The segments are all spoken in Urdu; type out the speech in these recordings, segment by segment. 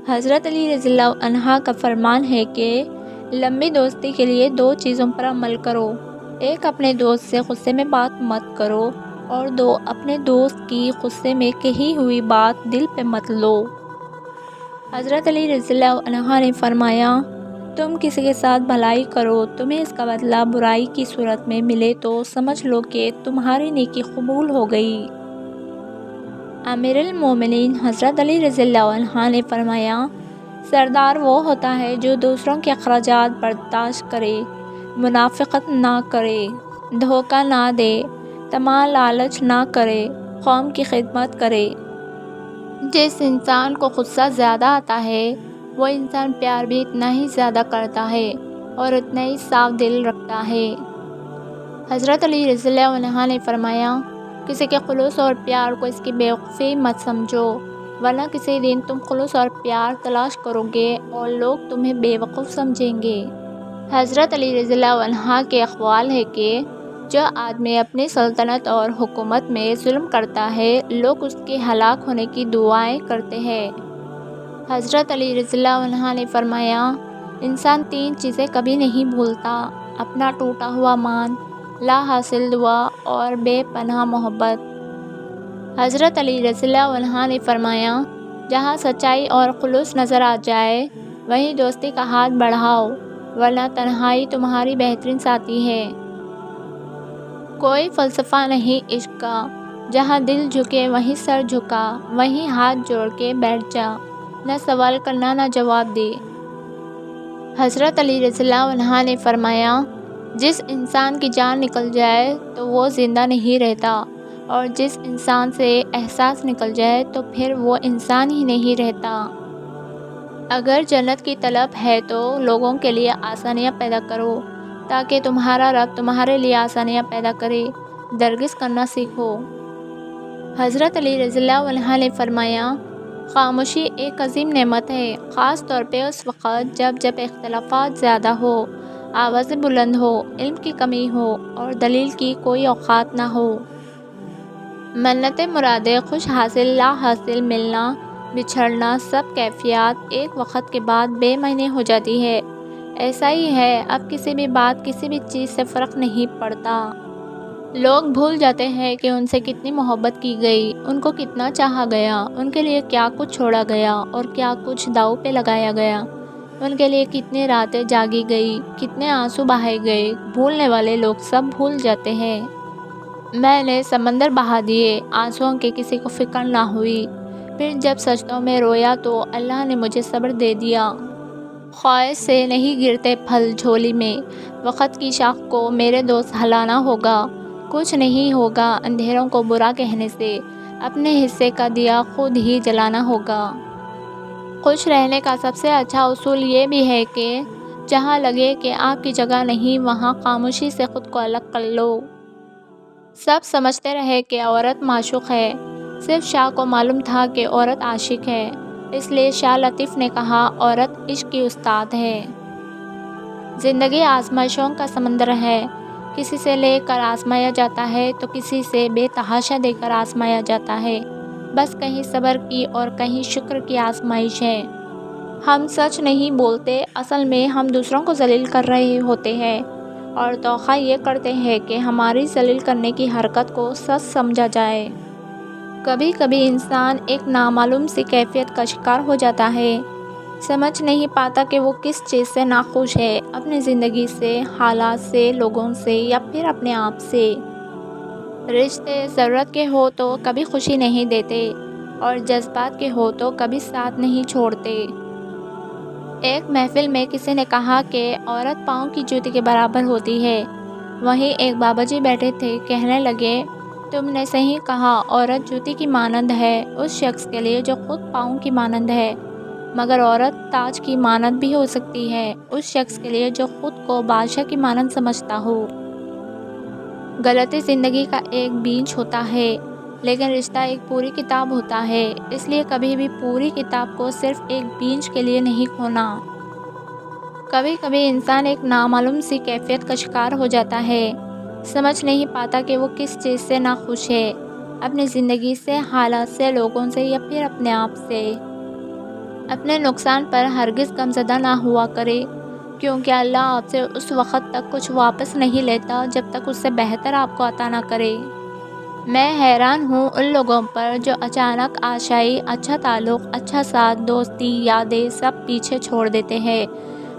حضرت علی رضی اللہ عنہ کا فرمان ہے کہ لمبی دوستی کے لیے 2 چیزوں پر عمل کرو۔ 1 اپنے دوست سے غصے میں بات مت کرو، اور 2 اپنے دوست کی غصے میں کہی ہوئی بات دل پہ مت لو۔ حضرت علی رضی اللہ عنہ نے فرمایا، تم کسی کے ساتھ بھلائی کرو، تمہیں اس کا بدلہ برائی کی صورت میں ملے تو سمجھ لو کہ تمہاری نیکی قبول ہو گئی۔ امیر المومنین حضرت علی رضی اللہ عنہ نے فرمایا، سردار وہ ہوتا ہے جو دوسروں کے اخراجات برداشت کرے، منافقت نہ کرے، دھوکہ نہ دے، طمع لالچ نہ کرے، قوم کی خدمت کرے۔ جس انسان کو غصہ زیادہ آتا ہے وہ انسان پیار بھی اتنا ہی زیادہ کرتا ہے اور اتنا ہی صاف دل رکھتا ہے۔ حضرت علی رضی اللہ عنہ نے فرمایا، کسی کے خلوص اور پیار کو اس کی بیوقوفی مت سمجھو، ورنہ کسی دن تم خلوص اور پیار تلاش کرو گے اور لوگ تمہیں بے وقوف سمجھیں گے۔ حضرت علی رضی اللہ عنہ کے اقوال ہے کہ جو آدمی اپنی سلطنت اور حکومت میں ظلم کرتا ہے لوگ اس کے ہلاک ہونے کی دعائیں کرتے ہیں۔ حضرت علی رضی اللہ عنہ نے فرمایا، انسان 3 چیزیں کبھی نہیں بھولتا، اپنا ٹوٹا ہوا مان، لا حاصل دعا اور بے پناہ محبت۔ حضرت علی رضی اللہ عنہ نے فرمایا، جہاں سچائی اور خلوص نظر آ جائے وہیں دوستی کا ہاتھ بڑھاؤ، ورنہ تنہائی تمہاری بہترین ساتھی ہے۔ کوئی فلسفہ نہیں عشق کا، جہاں دل جھکے وہیں سر جھکا، وہیں ہاتھ جوڑ کے بیٹھ جا، نہ سوال کرنا نہ جواب دے۔ حضرت علی رضی اللہ عنہ نے فرمایا، جس انسان کی جان نکل جائے تو وہ زندہ نہیں رہتا، اور جس انسان سے احساس نکل جائے تو پھر وہ انسان ہی نہیں رہتا۔ اگر جنت کی طلب ہے تو لوگوں کے لیے آسانیاں پیدا کرو، تاکہ تمہارا رب تمہارے لیے آسانیاں پیدا کرے، درگزر کرنا سیکھو۔ حضرت علی رضی اللہ عنہ نے فرمایا، خاموشی ایک عظیم نعمت ہے، خاص طور پہ اس وقت جب اختلافات زیادہ ہو، آوازیں بلند ہو، علم کی کمی ہو اور دلیل کی کوئی اوقات نہ ہو۔ منتیں مرادیں خوش حاصل لا حاصل، ملنا بچھڑنا، سب کیفیات ایک وقت کے بعد بے معنی ہو جاتی ہے۔ ایسا ہی ہے، اب کسی بھی بات کسی بھی چیز سے فرق نہیں پڑتا۔ لوگ بھول جاتے ہیں کہ ان سے کتنی محبت کی گئی، ان کو کتنا چاہا گیا، ان کے لیے کیا کچھ چھوڑا گیا اور کیا کچھ داؤ پہ لگایا گیا، ان کے لیے کتنی راتیں جاگی گئی، کتنے آنسو بہائے گئے۔ بھولنے والے لوگ سب بھول جاتے ہیں۔ میں نے سمندر بہا دیے، آنسوؤں کی کسی کو فکر نہ ہوئی، پھر جب سجدوں میں رویا تو اللہ نے مجھے صبر دے دیا۔ خواہش سے نہیں گرتے پھل جھولی میں، وقت کی شاخ کو میرے دوست ہلانا ہوگا، کچھ نہیں ہوگا اندھیروں کو برا کہنے سے، اپنے حصے کا دیا خود ہی جلانا ہوگا۔ خوش رہنے کا سب سے اچھا اصول یہ بھی ہے کہ جہاں لگے کہ آپ کی جگہ نہیں وہاں خاموشی سے خود کو الگ کر لو۔ سب سمجھتے رہے کہ عورت معشوق ہے، صرف شاہ کو معلوم تھا کہ عورت عاشق ہے، اس لیے شاہ لطیف نے کہا عورت عشق کی استاد ہے۔ زندگی آزمائشوں کا سمندر ہے، کسی سے لے کر آزمایا جاتا ہے تو کسی سے بے تحاشا دے کر آزمایا جاتا ہے، بس کہیں صبر کی اور کہیں شکر کی آزمائش ہے۔ ہم سچ نہیں بولتے، اصل میں ہم دوسروں کو ذلیل کر رہے ہوتے ہیں اور توقع یہ کرتے ہیں کہ ہماری ذلیل کرنے کی حرکت کو سچ سمجھا جائے۔ کبھی کبھی انسان ایک نامعلوم سی کیفیت کا شکار ہو جاتا ہے، سمجھ نہیں پاتا کہ وہ کس چیز سے ناخوش ہے، اپنی زندگی سے، حالات سے، لوگوں سے یا پھر اپنے آپ سے۔ رشتے ضرورت کے ہو تو کبھی خوشی نہیں دیتے اور جذبات کے ہو تو کبھی ساتھ نہیں چھوڑتے۔ ایک محفل میں کسی نے کہا کہ عورت پاؤں کی جوتی کے برابر ہوتی ہے، وہیں ایک بابا جی بیٹھے تھے، کہنے لگے، تم نے صحیح کہا، عورت جوتی کی مانند ہے اس شخص کے لیے جو خود پاؤں کی مانند ہے، مگر عورت تاج کی مانند بھی ہو سکتی ہے اس شخص کے لیے جو خود کو بادشاہ کی مانند سمجھتا ہو۔ غلطی زندگی کا ایک بیج ہوتا ہے، لیکن رشتہ ایک پوری کتاب ہوتا ہے، اس لیے کبھی بھی پوری کتاب کو صرف ایک بیج کے لیے نہیں کھونا۔ کبھی کبھی انسان ایک نامعلوم سی کیفیت کا شکار ہو جاتا ہے، سمجھ نہیں پاتا کہ وہ کس چیز سے ناخوش ہے، اپنی زندگی سے، حالات سے، لوگوں سے یا پھر اپنے آپ سے۔ اپنے نقصان پر ہرگز غمزدہ نہ ہوا کرے، کیونکہ اللہ آپ سے اس وقت تک کچھ واپس نہیں لیتا جب تک اس سے بہتر آپ کو عطا نہ کرے۔ میں حیران ہوں ان لوگوں پر جو اچانک آشائی، اچھا تعلق، اچھا ساتھ، دوستی، یادیں سب پیچھے چھوڑ دیتے ہیں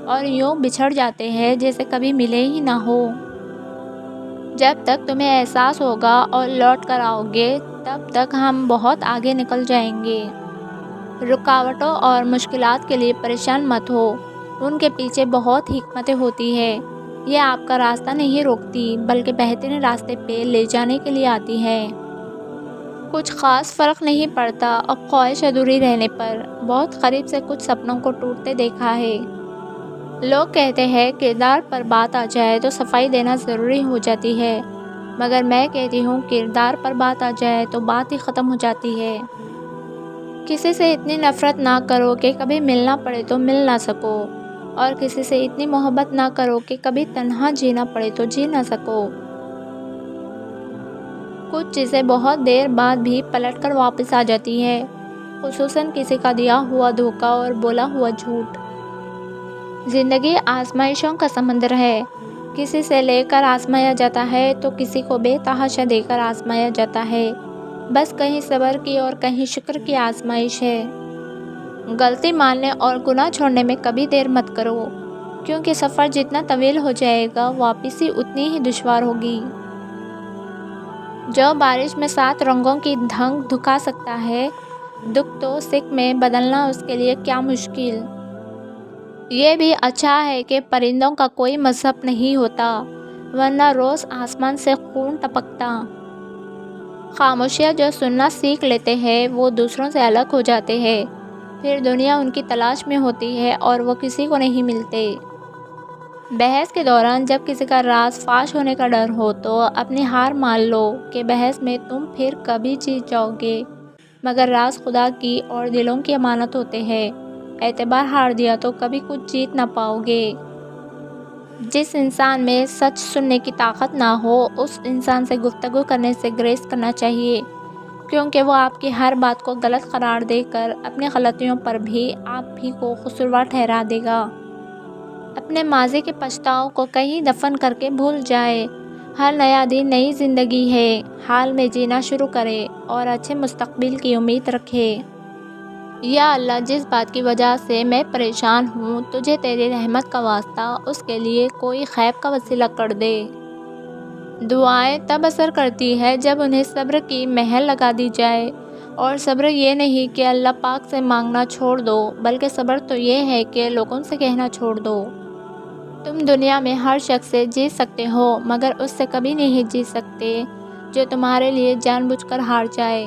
اور یوں بچھڑ جاتے ہیں جیسے کبھی ملے ہی نہ ہو۔ جب تک تمہیں احساس ہوگا اور لوٹ کر آؤ گے تب تک ہم بہت آگے نکل جائیں گے۔ رکاوٹوں اور مشکلات کے لیے پریشان مت ہو، ان کے پیچھے بہت حکمتیں ہوتی ہیں۔ یہ آپ کا راستہ نہیں روکتی بلکہ بہترین راستے پہ لے جانے کے لیے آتی ہے۔ کچھ خاص فرق نہیں پڑتا اور خواہش ادھوری رہنے پر۔ بہت قریب سے کچھ سپنوں کو ٹوٹتے دیکھا ہے۔ لوگ کہتے ہیں کردار پر بات آ جائے تو صفائی دینا ضروری ہو جاتی ہے، مگر میں کہتی ہوں کردار پر بات آ جائے تو بات ہی ختم ہو جاتی ہے۔ کسی سے اتنی نفرت نہ کرو کہ کبھی ملنا پڑے تو مل نہ سکو، اور کسی سے اتنی محبت نہ کرو کہ کبھی تنہا جینا پڑے تو جی نہ سکو۔ کچھ چیزیں بہت دیر بعد بھی پلٹ کر واپس آ جاتی ہیں، خصوصاً کسی کا دیا ہوا دھوکہ اور بولا ہوا جھوٹ۔ زندگی آزمائشوں کا سمندر ہے، کسی سے لے کر آزمایا جاتا ہے تو کسی کو بے تحاشا دے کر آزمایا جاتا ہے۔ بس کہیں صبر کی اور کہیں شکر کی آزمائش ہے۔ غلطی ماننے اور گناہ چھوڑنے میں کبھی دیر مت کرو، کیونکہ سفر جتنا طویل ہو جائے گا واپسی اتنی ہی دشوار ہوگی۔ جو بارش میں 7 رنگوں کی دھنگ دکھا سکتا ہے، دکھ تو سکھ میں بدلنا اس کے لیے کیا مشکل۔ یہ بھی اچھا ہے کہ پرندوں کا کوئی مذہب نہیں ہوتا، ورنہ روز آسمان سے خون ٹپکتا۔ خاموشیاں جو سننا سیکھ لیتے ہیں وہ دوسروں سے الگ ہو جاتے ہیں، پھر دنیا ان کی تلاش میں ہوتی ہے اور وہ کسی کو نہیں ملتے۔ بحث کے دوران جب کسی کا راز فاش ہونے کا ڈر ہو تو اپنی ہار مان لو کہ بحث میں تم پھر کبھی جیت جاؤ گے، مگر راز خدا کی اور دلوں کی امانت ہوتے ہیں، اعتبار ہار دیا تو کبھی کچھ جیت نہ پاؤ گے۔ جس انسان میں سچ سننے کی طاقت نہ ہو اس انسان سے گفتگو کرنے سے گریز کرنا چاہیے، کیونکہ وہ آپ کی ہر بات کو غلط قرار دے کر اپنی غلطیوں پر بھی آپ ہی کو قصوروار ٹھہرا دے گا۔ اپنے ماضی کے پچھتاؤ کو کہیں دفن کر کے بھول جائے۔ ہر نیا دن نئی زندگی ہے، حال میں جینا شروع کرے اور اچھے مستقبل کی امید رکھے۔ یا اللہ، جس بات کی وجہ سے میں پریشان ہوں تجھے تیری رحمت کا واسطہ اس کے لیے کوئی خیر کا وسیلہ کر دے۔ دعائیں تب اثر کرتی ہے جب انہیں صبر کی مہر لگا دی جائے، اور صبر یہ نہیں کہ اللہ پاک سے مانگنا چھوڑ دو، بلکہ صبر تو یہ ہے کہ لوگوں سے کہنا چھوڑ دو۔ تم دنیا میں ہر شخص سے جیت سکتے ہو مگر اس سے کبھی نہیں جیت سکتے جو تمہارے لیے جان بوجھ کر ہار جائے۔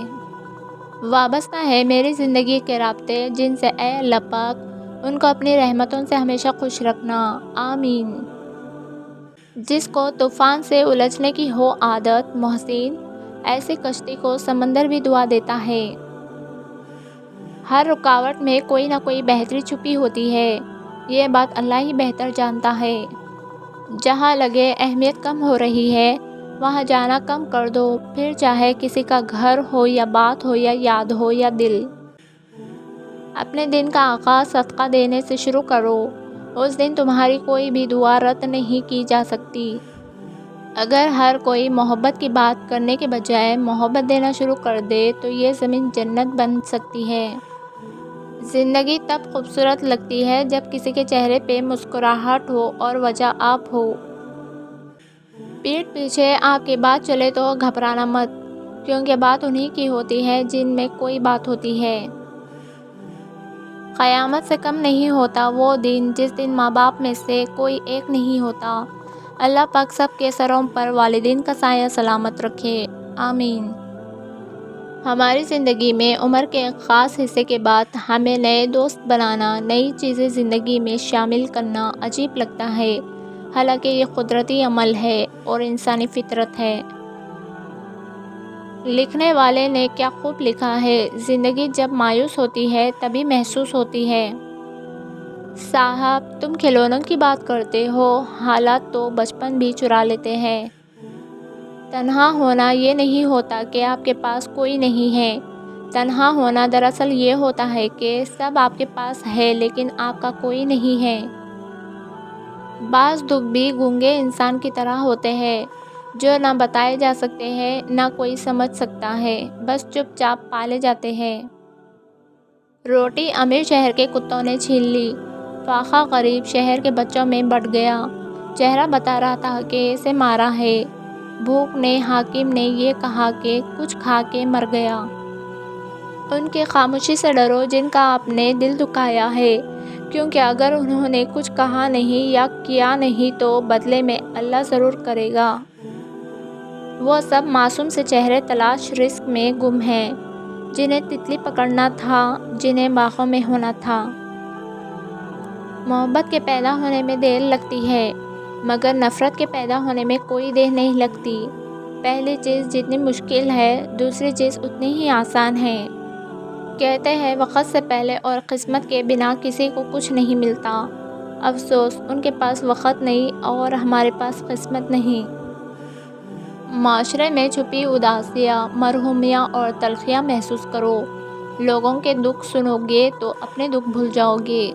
وابستہ ہے میری زندگی کے رابطے جن سے اے اللہ پاک ان کو اپنی رحمتوں سے ہمیشہ خوش رکھنا، آمین۔ جس کو طوفان سے الجھنے کی ہو عادت محسن، ایسی کشتی کو سمندر بھی دعا دیتا ہے۔ ہر رکاوٹ میں کوئی نہ کوئی بہتری چھپی ہوتی ہے، یہ بات اللہ ہی بہتر جانتا ہے۔ جہاں لگے اہمیت کم ہو رہی ہے وہاں جانا کم کر دو، پھر چاہے کسی کا گھر ہو یا بات ہو یا یاد ہو یا دل۔ اپنے دن کا آغاز صدقہ دینے سے شروع کرو، اس دن تمہاری کوئی بھی دعا رد نہیں کی جا سکتی۔ اگر ہر کوئی محبت کی بات کرنے کے بجائے محبت دینا شروع کر دے تو یہ زمین جنت بن سکتی ہے۔ زندگی تب خوبصورت لگتی ہے جب کسی کے چہرے پہ مسکراہٹ ہو اور وجہ آپ ہو۔ پیٹھ پیچھے آپ کی بات چلے تو گھبرانا مت، کیونکہ بات انہی کی ہوتی ہے جن میں کوئی بات ہوتی ہے۔ قیامت سے کم نہیں ہوتا وہ دن جس دن ماں باپ میں سے کوئی ایک نہیں ہوتا۔ اللہ پاک سب کے سروں پر والدین کا سایہ سلامت رکھے، آمین۔ ہماری زندگی میں عمر کے ایک خاص حصے کے بعد ہمیں نئے دوست بنانا، نئی چیزیں زندگی میں شامل کرنا عجیب لگتا ہے، حالانکہ یہ قدرتی عمل ہے اور انسانی فطرت ہے۔ لکھنے والے نے کیا خوب لکھا ہے، زندگی جب مایوس ہوتی ہے تبھی محسوس ہوتی ہے۔ صاحب تم کھلونوں کی بات کرتے ہو، حالات تو بچپن بھی چرا لیتے ہیں۔ تنہا ہونا یہ نہیں ہوتا کہ آپ کے پاس کوئی نہیں ہے، تنہا ہونا دراصل یہ ہوتا ہے کہ سب آپ کے پاس ہے لیکن آپ کا کوئی نہیں ہے۔ بعض دکھ بھی گونگے انسان کی طرح ہوتے ہیں جو نہ بتائے جا سکتے ہیں، نہ کوئی سمجھ سکتا ہے، بس چپ چاپ پالے جاتے ہیں۔ روٹی امیر شہر کے کتوں نے چھین لی، فاقہ غریب شہر کے بچوں میں بٹ گیا۔ چہرہ بتا رہا تھا کہ اسے مارا ہے۔ بھوک نے، حاکم نے یہ کہا کہ کچھ کھا کے مر گیا۔ ان کی خاموشی سے ڈرو جن کا آپ نے دل دکھایا ہے، کیونکہ اگر انہوں نے کچھ کہا نہیں یا کیا نہیں تو بدلے میں اللہ ضرور کرے گا۔ وہ سب معصوم سے چہرے تلاش رزق میں گم ہیں، جنہیں تتلی پکڑنا تھا، جنہیں باغوں میں ہونا تھا۔ محبت کے پیدا ہونے میں دیر لگتی ہے، مگر نفرت کے پیدا ہونے میں کوئی دیر نہیں لگتی۔ پہلی چیز جتنی مشکل ہے، دوسری چیز اتنی ہی آسان ہے۔ کہتے ہیں وقت سے پہلے اور قسمت کے بنا کسی کو کچھ نہیں ملتا۔ افسوس، ان کے پاس وقت نہیں اور ہمارے پاس قسمت نہیں۔ معاشرے میں چھپی اداسیاں، محرومیاں اور تلخیاں محسوس کرو۔ لوگوں کے دکھ سنو گے تو اپنے دکھ بھول جاؤ گے۔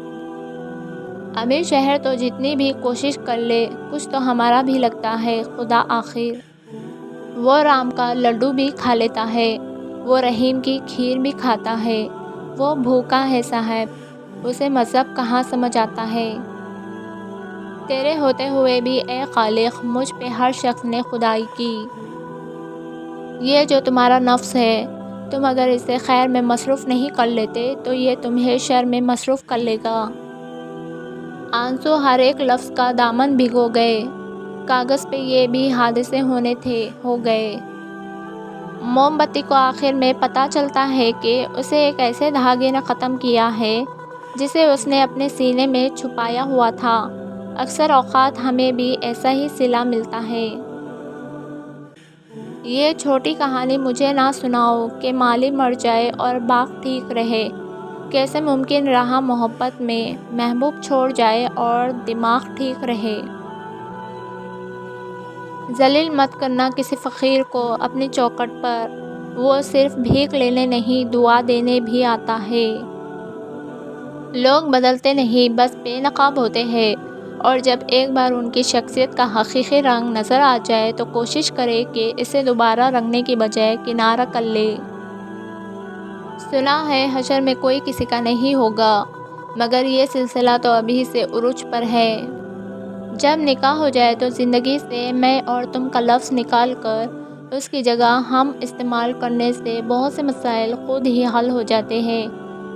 امیر شہر تو جتنی بھی کوشش کر لے، کچھ تو ہمارا بھی لگتا ہے خدا آخر۔ وہ رام کا لڈو بھی کھا لیتا ہے، وہ رحیم کی کھیر بھی کھاتا ہے۔ وہ بھوکا ہے صاحب، اسے مذہب کہاں سمجھ آتا ہے۔ تیرے ہوتے ہوئے بھی اے خالق، مجھ پہ ہر شخص نے خدائی کی۔ یہ جو تمہارا نفس ہے، تم اگر اسے خیر میں مصروف نہیں کر لیتے تو یہ تمہیں شر میں مصروف کر لے گا۔ آنسو ہر ایک لفظ کا دامن بھگو گئے۔ کاغذ پہ یہ بھی حادثے ہونے تھے، ہو گئے۔ موم بتی کو آخر میں پتہ چلتا ہے کہ اسے ایک ایسے دھاگے نے ختم کیا ہے جسے اس نے اپنے سینے میں چھپایا ہوا تھا۔ اکثر اوقات ہمیں بھی ایسا ہی صلہ ملتا ہے۔ یہ چھوٹی کہانی مجھے نہ سناؤ کہ مالی مر جائے اور باغ ٹھیک رہے۔ کیسے ممکن رہا محبت میں، محبوب چھوڑ جائے اور دماغ ٹھیک رہے۔ ذلیل مت کرنا کسی فقیر کو اپنی چوکھٹ پر، وہ صرف بھیک لینے نہیں دعا دینے بھی آتا ہے۔ لوگ بدلتے نہیں، بس بے نقاب ہوتے ہیں، اور جب ایک بار ان کی شخصیت کا حقیقی رنگ نظر آ جائے تو کوشش کرے کہ اسے دوبارہ رنگنے کی بجائے کنارہ کر لے۔ سنا ہے حشر میں کوئی کسی کا نہیں ہوگا، مگر یہ سلسلہ تو ابھی سے عروج پر ہے۔ جب نکاح ہو جائے تو زندگی سے میں اور تم کا لفظ نکال کر اس کی جگہ ہم استعمال کرنے سے بہت سے مسائل خود ہی حل ہو جاتے ہیں۔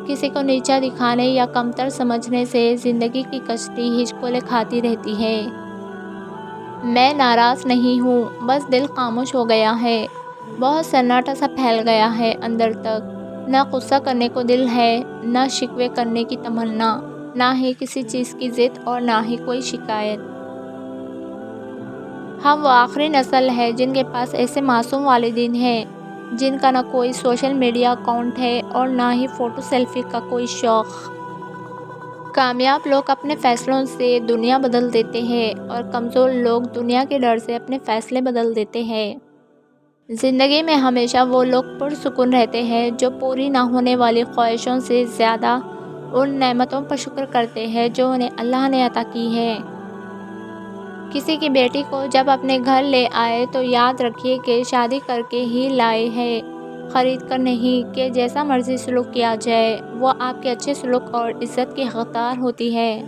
کسی کو نیچا دکھانے یا کمتر سمجھنے سے زندگی کی کشتی ہچکولے کھاتی رہتی ہے۔ میں ناراض نہیں ہوں، بس دل خاموش ہو گیا ہے۔ بہت سناٹا سا پھیل گیا ہے اندر تک۔ نہ غصہ کرنے کو دل ہے، نہ شکوے کرنے کی تمنا، نہ ہی کسی چیز کی ضد اور نہ ہی کوئی شکایت۔ ہم وہ آخری نسل ہے جن کے پاس ایسے معصوم والدین ہیں، جن کا نہ کوئی سوشل میڈیا اکاؤنٹ ہے اور نہ ہی فوٹو سیلفی کا کوئی شوق۔ کامیاب لوگ اپنے فیصلوں سے دنیا بدل دیتے ہیں اور کمزور لوگ دنیا کے ڈر سے اپنے فیصلے بدل دیتے ہیں۔ زندگی میں ہمیشہ وہ لوگ پرسکون رہتے ہیں جو پوری نہ ہونے والی خواہشوں سے زیادہ ان نعمتوں پر شکر کرتے ہیں جو انہیں اللہ نے عطا کی ہے۔ کسی کی بیٹی کو جب اپنے گھر لے آئے تو یاد رکھیے کہ شادی کر کے ہی لائے ہیں، خرید کر نہیں کہ جیسا مرضی سلوک کیا جائے وہ آپ کے اچھے سلوک اور عزت کی حقدار ہوتی ہے۔